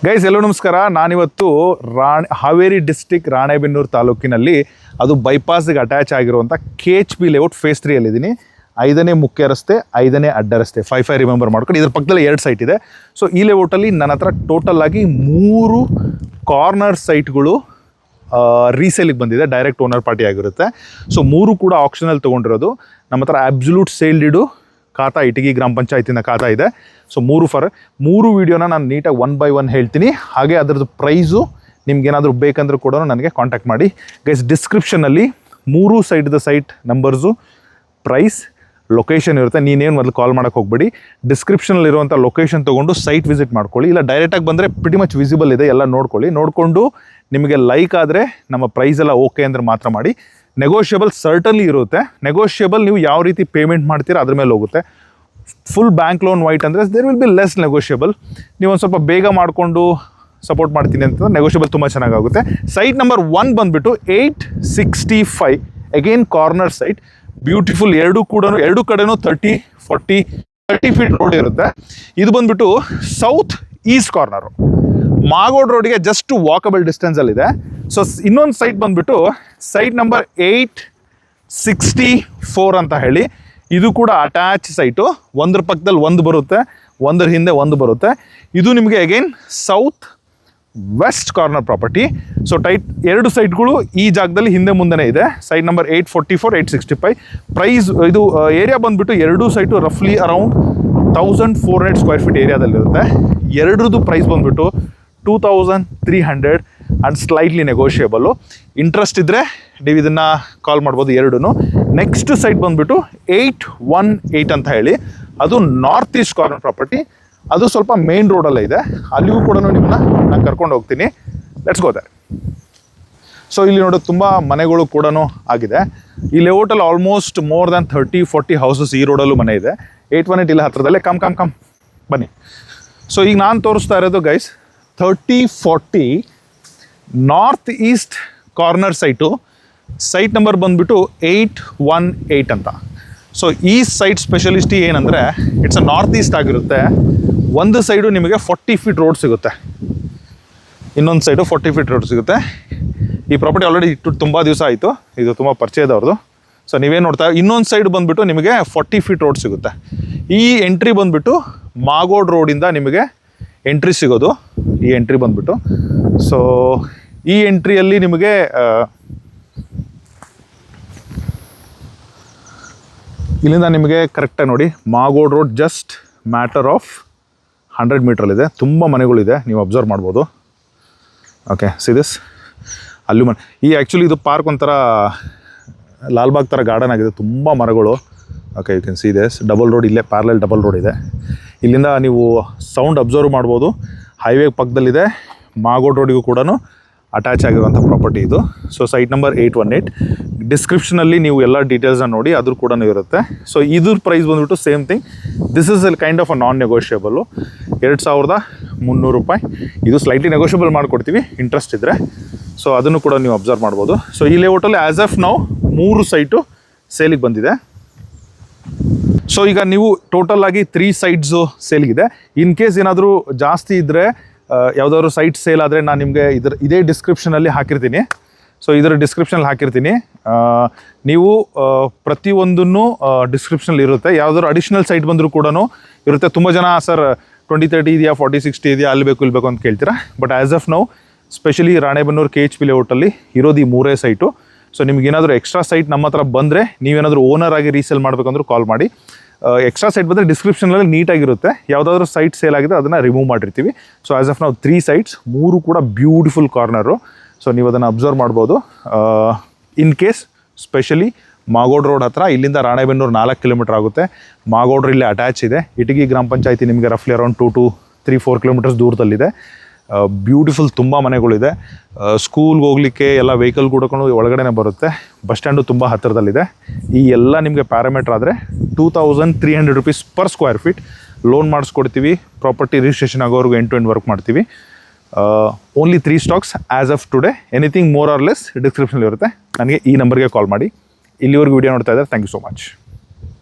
Guys ಎಲ್ಲೋ ನಮಸ್ಕಾರ. ನಾನಿವತ್ತು Haveri district Ranebennur ತಾಲೂಕಿನಲ್ಲಿ ಅದು ಬೈಪಾಸ್ಗೆ ಅಟ್ಯಾಚ್ ಆಗಿರುವಂಥ KHP ಲೇಔಟ್ ಫೇಸ್ 3 ಅಲ್ಲಿದ್ದೀನಿ. 5ನೇ ಮುಖ್ಯ ರಸ್ತೆ, 5ನೇ ಅಡ್ಡ ರಸ್ತೆ, 5 ರಿಮೆಂಬರ್ ಮಾಡ್ಕೊಂಡು ಇದ್ರ ಪಕ್ಕದಲ್ಲಿ 2 ಸೈಟ್ ಇದೆ. ಸೊ ಈ ಲೇಔಟಲ್ಲಿ ನನ್ನ ಹತ್ರ ಟೋಟಲ್ ಆಗಿ 3 ಕಾರ್ನರ್ ಸೈಟ್ಗಳು ರೀಸೇಲಿಗೆ ಬಂದಿದೆ. ಡೈರೆಕ್ಟ್ ಓನರ್ ಪಾರ್ಟಿ ಆಗಿರುತ್ತೆ. ಸೊ 3 ಕೂಡ ಆಪ್ಷನಲ್ಲಿ ತೊಗೊಂಡಿರೋದು. ನಮ್ಮ ಹತ್ರ ಅಬ್ಸಲ್ಯೂಟ್ ಸೇಲ್ ಡೀಡು ಖಾತಾ ಇಟಗಿ ಗ್ರಾಮ ಪಂಚಾಯತಿನ ಖಾತಾ ಇದೆ. ಸೊ 3 ವೀಡಿಯೋನ ನಾನು ನೀಟಾಗಿ 1 by 1 ಹೇಳ್ತೀನಿ. ಹಾಗೆ ಅದರದ್ದು ಪ್ರೈಸು ನಿಮ್ಗೇನಾದರೂ ಬೇಕಂದ್ರೂ ಕೂಡ ನನಗೆ ಕಾಂಟ್ಯಾಕ್ಟ್ ಮಾಡಿ. ಗೈಸ್ ಡಿಸ್ಕ್ರಿಪ್ಷನಲ್ಲಿ 3 ಸೈಟ್ದು ಸೈಟ್ ನಂಬರ್ಸು, ಪ್ರೈಸ್, ಲೊಕೇಶನ್ ಇರುತ್ತೆ. ನೀನೇನು ಮೊದಲು ಕಾಲ್ ಮಾಡೋಕ್ಕೆ ಹೋಗ್ಬೇಡಿ. ಡಿಸ್ಕ್ರಿಪ್ಷನಲ್ಲಿರುವಂಥ ಲೊಕೇಶನ್ ತೊಗೊಂಡು ಸೈಟ್ ವಿಸಿಟ್ ಮಾಡ್ಕೊಳ್ಳಿ. ಇಲ್ಲ ಡೈರೆಕ್ಟಾಗಿ ಬಂದರೆ ಪ್ರಿಟಿ ಮಚ್ ವಿಸಿಬಲ್ ಇದೆ, ಎಲ್ಲ ನೋಡ್ಕೊಳ್ಳಿ. ನೋಡಿಕೊಂಡು ನಿಮಗೆ ಲೈಕ್ ಆದರೆ ನಮ್ಮ ಪ್ರೈಸ್ ಎಲ್ಲ ಓಕೆ ಅಂದ್ರೆ ಮಾತ್ರ ಮಾಡಿ. ನೆಗೋಷಿಯಬಲ್ ಸರ್ಟನ್ಲಿ ಇರುತ್ತೆ. ನೆಗೋಷಿಯಬಲ್ ನೀವು ಯಾವ ರೀತಿ ಪೇಮೆಂಟ್ ಮಾಡ್ತೀರಾ ಅದ್ರ ಮೇಲೆ ಹೋಗುತ್ತೆ. ಫುಲ್ ಬ್ಯಾಂಕ್ ಲೋನ್ ವೈಟ್ ಅಂದರೆ there will be less negotiable. ನೀವು ಒಂದು ಸ್ವಲ್ಪ ಬೇಗ ಮಾಡಿಕೊಂಡು ಸಪೋರ್ಟ್ ಮಾಡ್ತೀನಿ ಅಂತಂದ್ರೆ ನೆಗೋಷಿಯಬಲ್ ತುಂಬ ಚೆನ್ನಾಗುತ್ತೆ. ಸೈಟ್ ನಂಬರ್ 1 ಬಂದುಬಿಟ್ಟು 865 ಅಗೇನ್ ಕಾರ್ನರ್ ಸೈಟ್. ಬ್ಯೂಟಿಫುಲ್. ಎರಡು ಕಡೆನೂ 30 ಫೀಟ್ ರೋಡ್ ಇರುತ್ತೆ. ಇದು ಬಂದುಬಿಟ್ಟು ಸೌತ್ ಈಸ್ಟ್ ಕಾರ್ನರು, ಮಾಗೋಡ್ ರೋಡಿಗೆ ಜಸ್ಟ್ ವಾಕಬಲ್ ಡಿಸ್ಟೆನ್ಸಲ್ಲಿದೆ. ಸೊ ಇನ್ನೊಂದು ಸೈಟ್ ಬಂದುಬಿಟ್ಟು ಸೈಟ್ ನಂಬರ್ 864 ಅಂತ ಹೇಳಿ. ಇದು ಕೂಡ ಅಟ್ಯಾಚ್ ಸೈಟು. ಒಂದ್ರ ಪಕ್ಕದಲ್ಲಿ ಒಂದು ಬರುತ್ತೆ, ಒಂದರ ಹಿಂದೆ ಒಂದು ಬರುತ್ತೆ. ಇದು ನಿಮಗೆ again south west corner property. So 2 ಸೈಟ್ಗಳು ಈ ಜಾಗದಲ್ಲಿ ಹಿಂದೆ ಮುಂದೆನೇ ಇದೆ. Site number 844, 865. ಪ್ರೈಸ್ ಇದು ಏರಿಯಾ ಬಂದುಬಿಟ್ಟು 2 ಸೈಟು ರಫ್ಲಿ ಅರೌಂಡ್ 1400 ಸ್ಕ್ವೇರ್ ಫೀಟ್ ಏರಿಯಾದಲ್ಲಿರುತ್ತೆ. ಎರಡರದ್ದು ಪ್ರೈಸ್ ಬಂದುಬಿಟ್ಟು 2300 ಆ್ಯಂಡ್ ಸ್ಲೈಟ್ಲಿ ನೆಗೋಷಿಯಬಲು. ಇಂಟ್ರೆಸ್ಟ್ ಇದ್ದರೆ ನೀವು ಇದನ್ನು ಕಾಲ್ ಮಾಡ್ಬೋದು ಎರಡೂ. ನೆಕ್ಸ್ಟ್ ಸೈಟ್ ಬಂದುಬಿಟ್ಟು 818 ಅಂತ ಹೇಳಿ. ಅದು ನಾರ್ತ್ ಈಸ್ಟ್ ಕಾರ್ನರ್ ಪ್ರಾಪರ್ಟಿ. ಅದು ಸ್ವಲ್ಪ ಮೇನ್ ರೋಡಲ್ಲೇ ಇದೆ. ಅಲ್ಲಿಗೂ ಕೂಡ ನಿಮ್ಮನ್ನ ನಾನು ಕರ್ಕೊಂಡು ಹೋಗ್ತೀನಿ. Let's go there. ಸೊ ಇಲ್ಲಿ ನೋಡೋದು ತುಂಬ ಮನೆಗಳು ಕೂಡ ಆಗಿದೆ. ಈ ಲೇಔಟಲ್ಲಿ ಆಲ್ಮೋಸ್ಟ್ ಮೋರ್ ದ್ಯಾನ್ 30-40 ಹೌಸಸ್ ಈ ರೋಡಲ್ಲೂ ಮನೆ ಇದೆ. 818 ಇಲ್ಲ ಹತ್ರದಲ್ಲೇ. ಕಮ್ ಬನ್ನಿ. ಸೊ ಈಗ ನಾನು ತೋರಿಸ್ತಾ ಇರೋದು guys 30-40 north East corner site. Site number ಬಂದುಬಿಟ್ಟು 818 ಅಂತ. ಸೊ ಈ ಸೈಟ್ ಸ್ಪೆಷಲಿಸ್ಟಿ ಏನಂದರೆ ಇಟ್ಸ್ ಅ ನಾರ್ತ್ ಈಸ್ಟ್ ಆಗಿರುತ್ತೆ. ಒಂದು ಸೈಡು ನಿಮಗೆ 40 ಫೀಟ್ ರೋಡ್ ಸಿಗುತ್ತೆ, ಇನ್ನೊಂದು ಸೈಡು 40 ಫೀಟ್ ರೋಡ್ ಸಿಗುತ್ತೆ. ಈ ಪ್ರಾಪರ್ಟಿ ಆಲ್ರೆಡಿ ಇಟ್ಟು ತುಂಬ ದಿವಸ ಆಯಿತು. ಇದು ತುಂಬ ಪರಿಚಯದವ್ರದ್ದು. ಸೊ ನೀವೇನು ನೋಡ್ತಾ ಇನ್ನೊಂದು ಸೈಡ್ ಬಂದುಬಿಟ್ಟು ನಿಮಗೆ 40 ಫೀಟ್ ರೋಡ್ ಸಿಗುತ್ತೆ. ಈ ಎಂಟ್ರಿ ಬಂದುಬಿಟ್ಟು ಮಾಗೋಡ್ ರೋಡಿಂದ ನಿಮಗೆ ಎಂಟ್ರಿ ಸಿಗೋದು. ಈ ಎಂಟ್ರಿ ಬಂದುಬಿಟ್ಟು ಸೊ ಈ ಎಂಟ್ರಿಯಲ್ಲಿ ನಿಮಗೆ ಇಲ್ಲಿಂದ ನಿಮಗೆ ಕರೆಕ್ಟಾಗಿ ನೋಡಿ Magod road just matter of 100 ಮೀಟ್ರಲ್ಲಿದೆ. ತುಂಬ ಮನೆಗಳಿದೆ, ನೀವು ಅಬ್ಸರ್ವ್ ಮಾಡ್ಬೋದು. ಓಕೆ ಸಿ ದಿಸ್ ಅಲ್ಲೂ ಈ ಆ್ಯಕ್ಚುಲಿ ಇದು ಪಾರ್ಕ್ ಒಂಥರ ಲಾಲ್ಬಾಗ್ ಥರ ಗಾರ್ಡನ್ ಆಗಿದೆ. ತುಂಬ ಮರಗಳು. Okay you can see this. Double road ಇಲ್ಲೇ ಪ್ಯಾರಲಲ್ ಡಬಲ್ ರೋಡ್ ಇದೆ. ಇಲ್ಲಿಂದ ನೀವು ಸೌಂಡ್ ಅಬ್ಸರ್ವ್ ಮಾಡ್ಬೋದು. ಹೈವೇ ಪಕ್ಕದಲ್ಲಿದೆ. ಮಾಗೋಡ್ ರೋಡಿಗೂ ಕೂಡ ಅಟ್ಯಾಚ್ ಆಗಿರುವಂಥ ಪ್ರಾಪರ್ಟಿ ಇದು. So site number 818. ಡಿಸ್ಕ್ರಿಪ್ಷನಲ್ಲಿ ನೀವು ಎಲ್ಲ ಡೀಟೇಲ್ಸ್ನ ನೋಡಿ, ಅದ್ರ ಕೂಡ ಇರುತ್ತೆ. ಸೊ ಇದ್ರ ಪ್ರೈಸ್ ಬಂದುಬಿಟ್ಟು same thing. This is A kind of a non negotiable. 2300 ರೂಪಾಯಿ. ಇದು ಸ್ಲೈಟ್ಲಿ ನೆಗೋಷಿಯಬಲ್ ಮಾಡಿಕೊಡ್ತೀವಿ ಇಂಟ್ರೆಸ್ಟ್ ಇದ್ದರೆ. ಸೊ ಅದನ್ನು ಕೂಡ ನೀವು ಅಬ್ಸರ್ವ್ ಮಾಡ್ಬೋದು. ಸೊ ಈ ಲೇಔಟಲ್ಲಿ ಆ್ಯಸ್ ಆಫ್ ನಾವು 3 ಸೈಟು ಸೇಲಿಗೆ ಬಂದಿದೆ. ಸೊ ಈಗ ನೀವು ಟೋಟಲ್ ಆಗಿ 3 ಸೈಟ್ಸು ಸೇಲ್ಗಿದೆ. ಇನ್ ಕೇಸ್ ಏನಾದರೂ ಜಾಸ್ತಿ ಇದ್ದರೆ ಯಾವುದಾದ್ರು ಸೈಟ್ ಸೇಲ್ ಆದರೆ ನಾನು ನಿಮಗೆ ಇದೇ ಡಿಸ್ಕ್ರಿಪ್ಷನಲ್ಲಿ ಹಾಕಿರ್ತೀನಿ. ಸೊ ಇದರ ಡಿಸ್ಕ್ರಿಪ್ಷನಲ್ಲಿ ಹಾಕಿರ್ತೀನಿ. ನೀವು ಪ್ರತಿಯೊಂದನ್ನು ಡಿಸ್ಕ್ರಿಪ್ಷನಲ್ಲಿ ಇರುತ್ತೆ. ಯಾವುದಾದ್ರು ಅಡಿಷ್ನಲ್ ಸೈಟ್ ಬಂದರೂ ಕೂಡ ಇರುತ್ತೆ. ತುಂಬ ಜನ ಸರ್ 20-30 ಇದೆಯಾ, 40-60 ಇದೆಯಾ, ಅಲ್ಲಿ ಬೇಕು ಇಲ್ಲಿ ಬೇಕು ಅಂತ ಕೇಳ್ತೀರಾ. ಬಟ್ ಆ್ಯಸ್ ಆಫ್ ನಾವು ಸ್ಪೆಷಲಿ ರಾಣೆಬೆನ್ನೂರು KHP ಲೇಔಟಲ್ಲಿ ಇರೋದು ಈ 3 ಸೈಟು. ಸೊ ನಿಮಗೇನಾದರೂ ಎಕ್ಸ್ಟ್ರಾ ಸೈಟ್ ನಮ್ಮ ಹತ್ರ ಬಂದರೆ ನೀವೇನಾದರೂ ಓನರ್ ಆಗಿ ರೀಸೇಲ್ ಮಾಡಬೇಕಂದ್ರೂ ಕಾಲ್ ಮಾಡಿ. ಎಕ್ಸ್ಟ್ರಾ ಸೈಟ್ ಬಂದರೆ ಡಿಸ್ಕ್ರಿಪ್ಷನಲ್ಲಿ ನೀಟಾಗಿರುತ್ತೆ. ಯಾವುದಾದ್ರೂ ಸೈಟ್ ಸೇಲ್ ಆಗಿದೆ ಅದನ್ನು ರಿಮೂವ್ ಮಾಡಿರ್ತೀವಿ. ಸೊ ಆ್ಯಸ್ ಆಫ್ ನಾವು 3 ಸೈಟ್ಸ್, 3 ಕೂಡ ಬ್ಯೂಟಿಫುಲ್ ಕಾರ್ನರು. ಸೊ ನೀವು ಅದನ್ನು ಅಬ್ಸರ್ವ್ ಮಾಡ್ಬೋದು. In case specially Magod road ಹತ್ರ ಇಲ್ಲಿಂದ ರಾಣೆಬೆನ್ನೂರು 4 ಕಿಲೋಮೀಟರ್ ಆಗುತ್ತೆ. ಮಾಗೋಡ್ ಇಲ್ಲೇ ಅಟ್ಯಾಚ್ ಇದೆ. ಇಟಗಿ ಗ್ರಾಮ ಪಂಚಾಯತಿ ನಿಮಗೆ ರಫ್ಲಿ ಅರೌಂಡ್ 2 to 3-4 ಕಿಲೋಮೀಟರ್ಸ್ ದೂರದಲ್ಲಿದೆ. ಬ್ಯೂಟಿಫುಲ್ ತುಂಬ ಮನೆಗಳಿದೆ. ಸ್ಕೂಲ್ಗೆ ಹೋಗಲಿಕ್ಕೆ ಎಲ್ಲ ವೆಹಿಕಲ್ ಕೂಡ ಒಳಗಡೆ ಬರುತ್ತೆ. ಬಸ್ ಸ್ಟ್ಯಾಂಡು ತುಂಬ ಹತ್ತಿರದಲ್ಲಿದೆ. ಈ ಎಲ್ಲ ನಿಮಗೆ ಪ್ಯಾರಾಮೀಟ್ರ್ ಆದರೆ 2300 rupees per square feet loan ಮಾಡಿಸ್ಕೊಡ್ತೀವಿ. ಪ್ರಾಪರ್ಟಿ ರಿಜಿಸ್ಟ್ರೇಷನ್ ಆಗೋವರೆಗೂ ಎಂಡ್ ಟು ಎಂಡ್ ವರ್ಕ್ ಮಾಡ್ತೀವಿ. Only 3 stocks as of today. Anything more or less ಡಿಸ್ಕ್ರಿಪ್ಷನಲ್ಲಿ ಇರುತ್ತೆ. ನನಗೆ ಈ ನಂಬರ್ಗೆ ಕಾಲ್ ಮಾಡಿ. ಇಲ್ಲಿವರೆಗೂ ವಿಡಿಯೋ ನೋಡ್ತಾ ಇದ್ದಾರೆ. Thank you so much.